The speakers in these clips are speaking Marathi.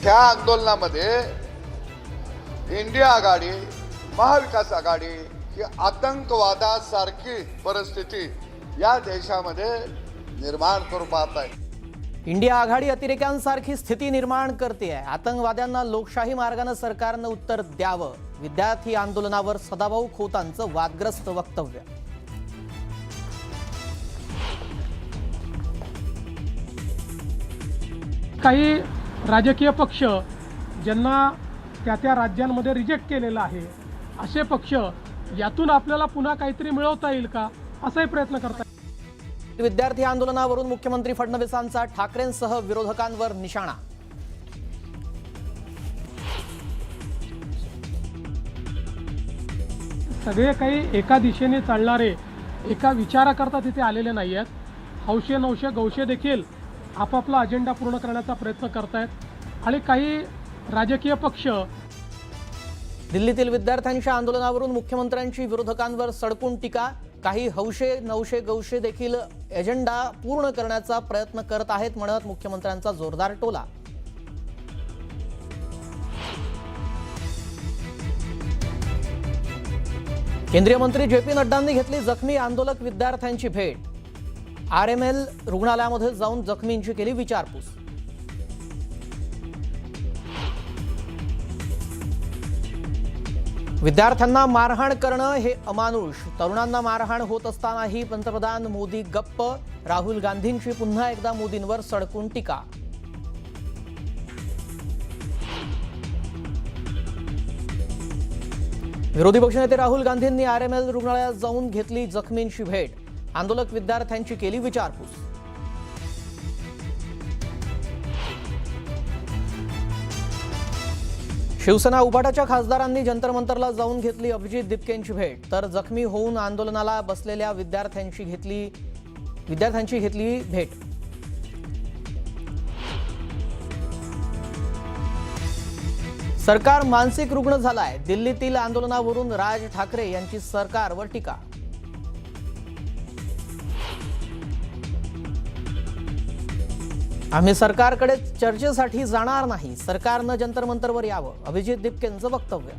त्या आंदोलनामध्ये इंडिया आघाडी, महाविकास आघाडी ही आतंकवादासारखी परिस्थिती या देशामध्ये निर्माण करू पाहत आहे। इंडिया आघाडी अतिरेक्यांसारखी स्थिती निर्माण करते आहे। आतंकवाद्यांना लोकशाही मार्गाने सरकारने उत्तर द्यावं। विद्यार्थी आंदोलनावर सदाभाऊ खोतांचं वादग्रस्त वक्तव्य। काही राजकीय पक्ष ज्यांना त्या राज्यांमध्ये रिजेक्ट केलेलं आहे असे पक्ष यातून आपल्याला पुन्हा काहीतरी मिळवता येईल का असाही प्रयत्न करतात। विद्यार्थी आंदोलनावरून मुख्यमंत्री फडणवीसांचा ठाकरेंसह विरोधकांवर निशाणा। सगळे काही एका दिशेने चालणारे एका विचाराकरता तिथे आलेले नाही आहेत। हौशे नौशे गौशे देखील आपापला अजेंडा पूर्ण करण्याचा प्रयत्न करतायत आणि काही राजकीय पक्ष दिल्लीतील विद्यार्थ्यांच्या आंदोलनावरून मुख्यमंत्र्यांची विरोधकांवर सडकून टीका। काही हौशे नौशे गौशे देखील एजेंडा पूर्ण करण्याचा प्रयत्न करत आहेत म्हणत मुख्यमंत्र्यांचा जोरदार टोला। केंद्रीय मंत्री जे.पी. नड्डांनी घेतली जखमी आंदोलक विद्यार्थ्यांची भेट। आरएमएल रुग्णालयामध्ये जाऊन जखमींची केली विचारपूस। विद्यार्थ्यांना मारहाण करणं हे अमानुष। तरुणांना मारहाण होत असतानाही पंतप्रधान मोदी गप्प। राहुल गांधींची पुन्हा एकदा मोदींवर सडकून टीका। विरोधी पक्षनेते राहुल गांधींनी आरएमएल रुग्णालयात जाऊन घेतली जखमींची भेट। आंदोलक विद्यार्थ्यांची केली विचारपूस। शिवसेना उभाटाच्या खासदारांनी जंतर मंतरला जाऊन घेतली अभिजित दिपकेंची भेट। तर जखमी होऊन आंदोलनाला बसलेल्या विद्यार्थ्यांची घेतली भेट। सरकार मानसिक रुग्ण झालाय। दिल्लीतील आंदोलनावरून राज ठाकरे यांची सरकारवर टीका। आम्ही सरकारकडे चर्चेसाठी जाणार नाही। सरकारनं जंतर मंतरवर यावं। अभिजित दिपकेंचं वक्तव्य।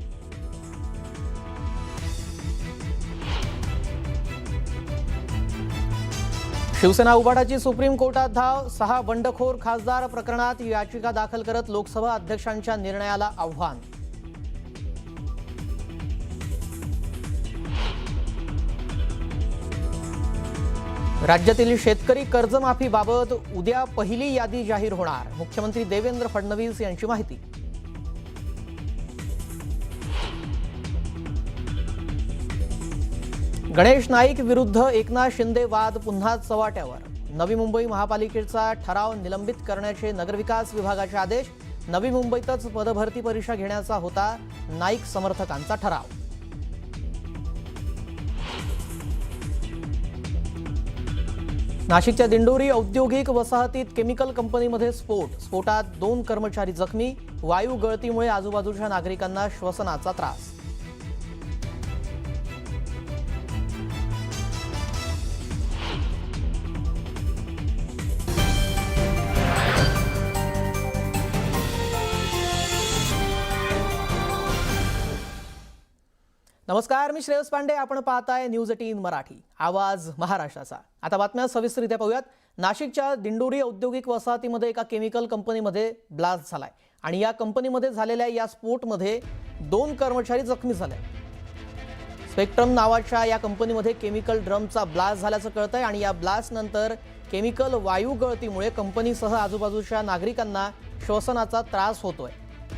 शिवसेना उभाटाची सुप्रीम कोर्टात धाव। 6 बंडखोर खासदार प्रकरणात याचिका दाखल करत लोकसभा अध्यक्षांच्या निर्णयाला आव्हान। राज्यातील शेतकरी कर्जमाफीबाबत उद्या पहिली यादी जाहीर होणार। मुख्यमंत्री देवेंद्र फडणवीस यांची माहिती। गणेश नाईक विरुद्ध एकनाथ शिंदे वाद पुन्हा चव्हाट्यावर। नवी मुंबई महापालिकेचा ठराव निलंबित करण्याचे नगरविकास विभागाचे आदेश। नवी मुंबईतच पदभरती परीक्षा घेण्याचा होता नाईक समर्थकांचा ठराव। नाशिकच्या दिंडोरी औद्योगिक वसाहतीत केमिकल कंपनीमध्ये स्फोटात 2 कर्मचारी जखमी। वायू गळतीमुळे आजूबाजूच्या नागरिकांना श्वसनाचा त्रास। नमस्कार, मी श्रेयस पांडे। आपण पाहताय न्यूज 18 मराठी, आवाज महाराष्ट्राचा। आता बातम्या सविस्तररित्या पाहूयात। नाशिकच्या दिंडोरी औद्योगिक वसाहतीमध्ये एका केमिकल कंपनीमध्ये ब्लास्ट झालाय आणि या कंपनीमध्ये झालेल्या या स्फोटमध्ये 2 कर्मचारी जखमी झाले। स्पेक्ट्रम नावाच्या या कंपनीमध्ये केमिकल ड्रमचा ब्लास्ट झाल्याचं कळतंय आणि या ब्लास्ट नंतर केमिकल वायू गळतीमुळे कंपनीसह आजूबाजूच्या नागरिकांना श्वसनाचा त्रास होतोय।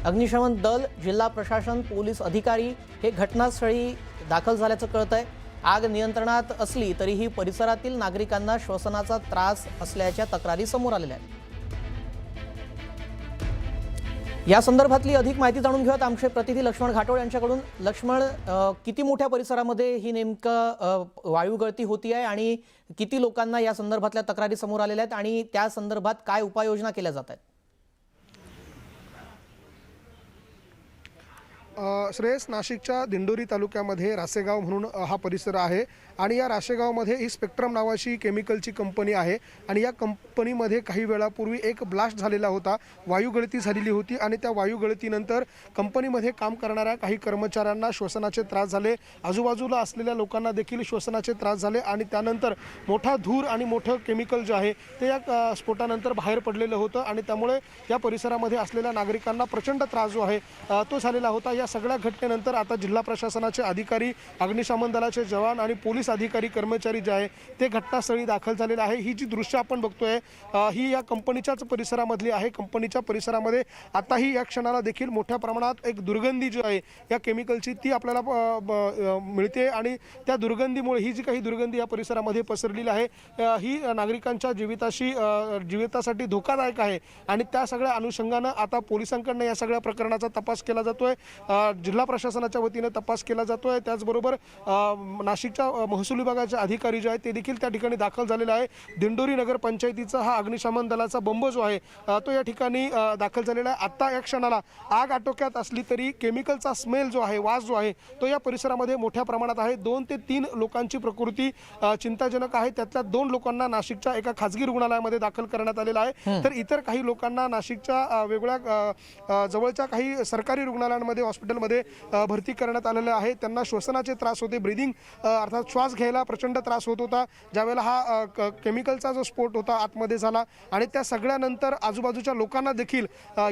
अग्निशमन दल, जिल्हा प्रशासन, पोलीस अधिकारी हे घटनास्थळी दाखल झाल्याचं कळतंय। आग नियंत्रणात असली तरीही परिसरातील नागरिकांना श्वसनाचा त्रास असल्याच्या तक्रारी समोर आलेल्या आहेत। या संदर्भातली अधिक माहिती जाणून घेऊयात आमचे प्रतिनिधी लक्ष्मण घाटोळ यांच्याकडून। लक्ष्मण, किती मोठ्या परिसरामध्ये ही नेमकं वायू गळती होती आहे आणि किती लोकांना या संदर्भातल्या तक्रारी समोर आलेल्या आहेत आणि त्या संदर्भात काय उपाययोजना केल्या जात आहेत? श्रेयस, नाशिकच्या दिंडोरी तालुक्यामध्ये रासेगाव म्हणून हा परिसर आहे आणि या रासेगावमध्ये ही स्पेक्ट्रम नावाची केमिकलची कंपनी आहे आणि या कंपनीमध्ये काही वेळापूर्वी एक ब्लास्ट झालेला होता, वायुगळती झालेली होती आणि त्या वायुगळतीनंतर कंपनीमध्ये काम करणाऱ्या काही कर्मचाऱ्यांना श्वसनाचे त्रास झाले, आजूबाजूला असलेल्या लोकांना देखील श्वसनाचे त्रास झाले आणि त्यानंतर मोठा धूर आणि मोठं केमिकल जे आहे ते या स्फोटानंतर बाहेर पडलेलं होतं आणि त्यामुळे या परिसरामध्ये असलेल्या नागरिकांना प्रचंड त्रास जो आहे तो झालेला होता। या सगळ्या घटनेनंतर आता जिल्हा प्रशासनाचे अधिकारी, अग्निशमन दलाचे जवान आणि पोलीस अधिकारी कर्मचारी जे आहे ते घटनास्थळी दाखल झालेले आहे। ही जी दृश्य आपण बघतोय ही या कंपनीच्याच परिसरामधली आहे। कंपनीच्या परिसरामध्ये आताही या क्षणाला देखील मोठ्या प्रमाणात एक दुर्गंधी जी आहे या केमिकलची ती आपल्याला मिळते आणि त्या दुर्गंधीमुळे ही जी काही दुर्गंधी या परिसरामध्ये पसरलेली आहे ही नागरिकांच्या जीवितासाठी धोकादायक आहे आणि त्या सगळ्या अनुषंगानं आता पोलिसांकडनं या सगळ्या प्रकरणाचा तपास केला जातोय। जिल्हा प्रशासनाच्या वतीने तपास केला जातोय। त्याचबरोबर नाशिकच्या महसूल विभागाचे अधिकारी जे आहेत ते देखील त्या ठिकाणी दाखल झालेले आहे। दिंडोरी नगर पंचायतीचा हा अग्निशमन दलाचा बंब जो आहे तो या ठिकाणी दाखल झालेला आहे। आता या क्षणाला आग आटोक्यात असली तरी केमिकलचा स्मेल जो आहे, वास जो आहे तो या परिसरामध्ये मोठ्या प्रमाणात आहे। 2 ते 3 लोकांची प्रकृती चिंताजनक आहे। त्यातल्या 2 लोकांना नाशिकच्या एका खाजगी रुग्णालयामध्ये दाखल करण्यात आलेला आहे, तर इतर काही लोकांना नाशिकच्या वेगवेगळ्या जवळच्या काही सरकारी रुग्णालयांमध्ये, हॉस्पिटलमध्ये भरती करण्यात आलेलं आहे। त्यांना श्वसनाचे त्रास होते, ब्रीदिंग अर्थात श्वास घ्यायला प्रचंड त्रास होत होता ज्यावेळेला हा केमिकलचा जो स्फोट होता आतमध्ये झाला आणि त्या सगळ्यानंतर आजूबाजूच्या लोकांना देखील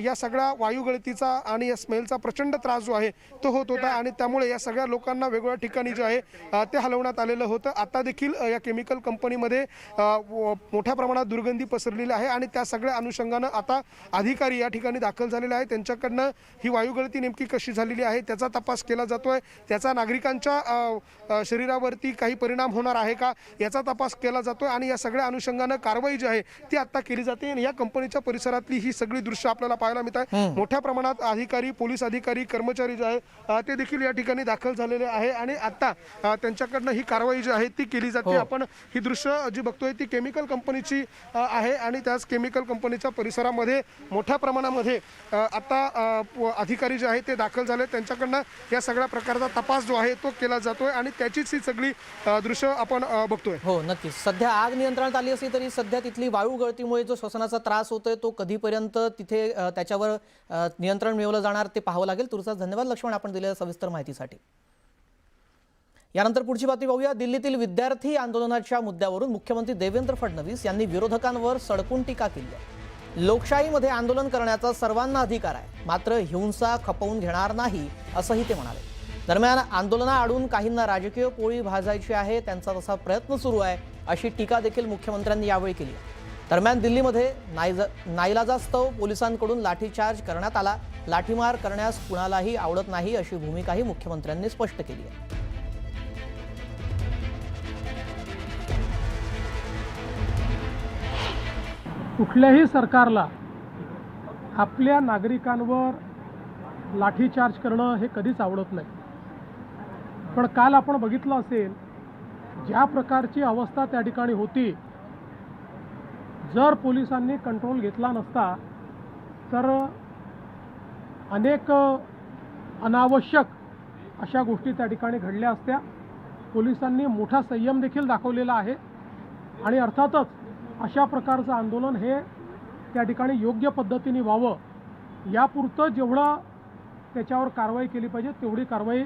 या सगळ्या वायुगळतीचा आणि या स्मेलचा प्रचंड त्रास जो आहे तो होत होता आणि त्यामुळे या सगळ्या लोकांना वेगवेगळ्या ठिकाणी जे आहे ते हलवण्यात आलेलं होतं। आता देखील या केमिकल कंपनीमध्ये मोठ्या प्रमाणात दुर्गंधी पसरलेली आहे आणि त्या सगळ्या अनुषंगानं आता अधिकारी या ठिकाणी दाखल झालेले आहेत। त्यांच्याकडनं ही वायुगळती नेमकी कशी झालेली आहे त्याचा तपास केला जातोय, त्याचा नागरिकांच्या शरीरावरती काही परिणाम होणार आहे का याचा तपास केला जातोय आणि या सगळ्या अनुषंगानं कारवाई जी आहे ती आता केली जाते। या कंपनीच्या परिसरातली ही सगळी दृश्य आपल्याला पाहायला मिळत आहे। मोठ्या प्रमाणात अधिकारी, पोलीस अधिकारी, कर्मचारी जे आहे ते देखील या ठिकाणी दाखल झालेले आहे आणि आता त्यांच्याकडनं ही कारवाई जी आहे ती केली जाते। आपण ही दृश्य जी बघतोय ती केमिकल कंपनीची आहे आणि त्याच केमिकल कंपनीच्या परिसरामध्ये मोठ्या प्रमाणामध्ये आता अधिकारी जे आहे ते दाखल झाले, त्यांच्याकडनं या सगळ्या प्रकारचा तपास जो आहे तो केला जातोय आणि त्याचीच ही सगळी दृश्य आपण बघतोय। हो, नक्कीच। सध्या आग नियंत्रणात आली असली तरी सध्या तिथली वायू गळतीमुळे जो श्वसनाचा त्रास होतोय तो कधीपर्यंत तिथे त्याच्यावर नियंत्रण मिळवलं जाणार ते पाहावं लागेल। तुमचा धन्यवाद लक्ष्मण, आपण दिलेल्या सविस्तर माहितीसाठी। यानंतर पुढची बातमी पाहूया। दिल्लीतील विद्यार्थी आंदोलनाच्या मुद्द्यावरून मुख्यमंत्री देवेंद्र फडणवीस यांनी विरोधकांवर सडकून टीका केली आहे। लोकशाहीमध्ये आंदोलन करण्याचा सर्वांना अधिकार आहे, मात्र हिंसा खपवून घेणार नाही असंही ते म्हणाले। दरम्यान आंदोलनाआडून काहींना राजकीय पोळी भाजायची आहे, त्यांचा तसा प्रयत्न सुरू आहे अशी टीका देखील मुख्यमंत्र्यांनी यावेळी केली। दरम्यान दिल्लीमध्ये नाईलाजास्तव पोलिसांकडून लाठीचार्ज करण्यात आला। लाठीमार करण्यास कुणालाही आवडत नाही अशी भूमिकाही मुख्यमंत्र्यांनी स्पष्ट केली आहे। कुठल्याही सरकारला आपल्या नागरिकांवर लाठीचार्ज करणं हे कधीच आवडत नाही, पण काल आपण बघितलं असेल ज्या प्रकारची अवस्था त्या ठिकाणी होती, जर पोलिसांनी कंट्रोल घेतला नसता तर अनेक अनावश्यक अशा गोष्टी त्या ठिकाणी घडल्या असत्या। पोलिसांनी मोठा संयम देखील दाखवलेला आहे आणि अर्थातच अशा प्रकारचं आंदोलन हे त्या ठिकाणी योग्य पद्धतीने व्हावं यापुरतं जेवढं त्याच्यावर कारवाई केली पाहिजे तेवढी कारवाई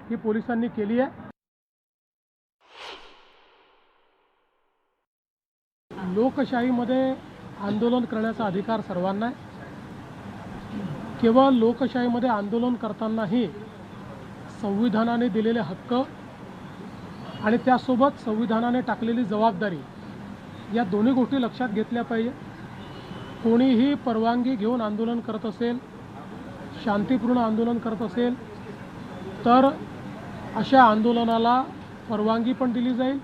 ही पोलिसांनी केली आहे। लोकशाहीमध्ये आंदोलन करण्याचा अधिकार सर्वांना आहे। केवळ लोकशाहीमध्ये आंदोलन करतानाही संविधानाने दिलेले हक्क आणि त्यासोबत संविधानाने टाकलेली जबाबदारी या दोन्ही गोष्टी लक्षात घेतल्या पाहिजे। कोणीही परवानगी घेऊन आंदोलन करत असेल, शांतिपूर्ण आंदोलन करत असेल तर अशा आंदोलनाला परवानगी पण दिली जाईल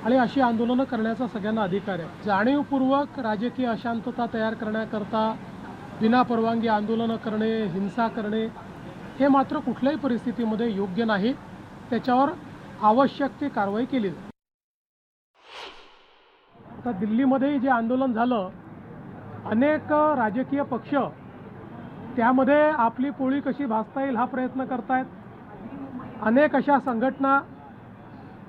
आणि अशी आंदोलनं करण्याचा सगळ्यांना अधिकार आहे। जाणीवपूर्वक राजकीय अशांतता तयार करण्याकरता विनापरवानगी आंदोलनं करणे, हिंसा करणे हे मात्र कुठल्याही परिस्थितीमध्ये योग्य नाही। त्याच्यावर आवश्यक ती कारवाई केली जाईल। आता दिल्लीमध्ये जे आंदोलन झालं, अनेक राजकीय पक्ष त्यामध्ये आपली पोळी कशी भाजता येईल हा प्रयत्न करतायत. अनेक अशा संघटना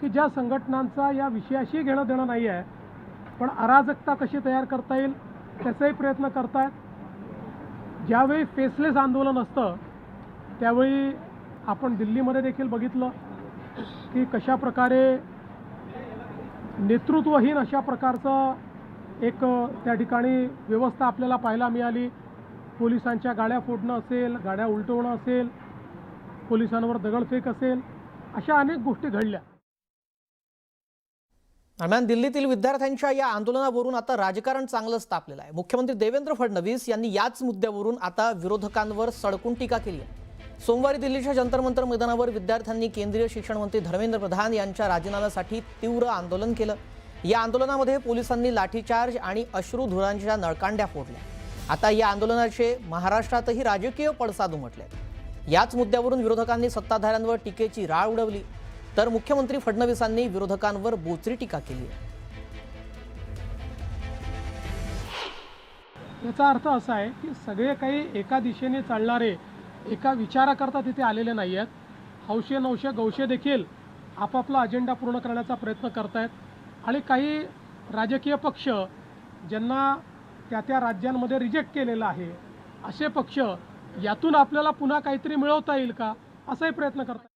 की ज्या संघटनांचा या विषयाशी घेणं देणं नाही आहे, पण अराजकता कशी तयार करता येईल त्याचाही प्रयत्न करतायत. ज्यावेळी फेसलेस आंदोलन असतं त्यावेळी आपण दिल्लीमध्ये देखील बघितलं की कशा प्रकारे नेतृत्वहीन अशा प्रकारचं एक त्या ठिकाणी व्यवस्था आपल्याला पाहायला मिळाली. पोलिसांच्या गाड्या फोडणं असेल, गाड्या उलटवणं असेल, पोलिसांवर दगडफेक असेल, अशा अनेक गोष्टी घडल्या. दरम्यान दिल्लीतील विद्यार्थ्यांच्या या आंदोलनावरून आता राजकारण चांगलंच तापलेलं आहे. मुख्यमंत्री देवेंद्र फडणवीस यांनी याच मुद्द्यावरून आता विरोधकांवर सडकून टीका केली आहे. सोमवारी दिल्लीच्या जंतर मंतर मैदानावर विद्यार्थ्यांनी केंद्रीय शिक्षण मंत्री धर्मेंद्र प्रधान यांच्या राजीनाम्यासाठी तीव्र आंदोलन केलं. या आंदोलनामध्ये पोलिसांनी लाठीचार्ज आणि अश्रुधुरांच्या नळकांड्या फोडल्या. आता या आंदोलनाचे महाराष्ट्रातही राजकीय पडसाद उमटले. याच मुद्द्यावरून विरोधकांनी सत्ताधाऱ्यांवर टीकेची राळ उडवली, तर मुख्यमंत्री फडणवीसांनी विरोधकांवर बोचरी टीका केली. याचा अर्थ असा आहे की सगळे काही एका दिशेने चालणारे, एका विचाराकरता तिथे आलेले नाही आहेत. हौशे नवशे गौशे देखील आपापला अजेंडा पूर्ण करण्याचा प्रयत्न करतायत. आणि काही राजकीय पक्ष ज्यांना त्या त्या राज्यांमध्ये रिजेक्ट केलेलं आहे, असे पक्ष यातून आपल्याला पुन्हा काहीतरी मिळवता येईल का असाही प्रयत्न करतात.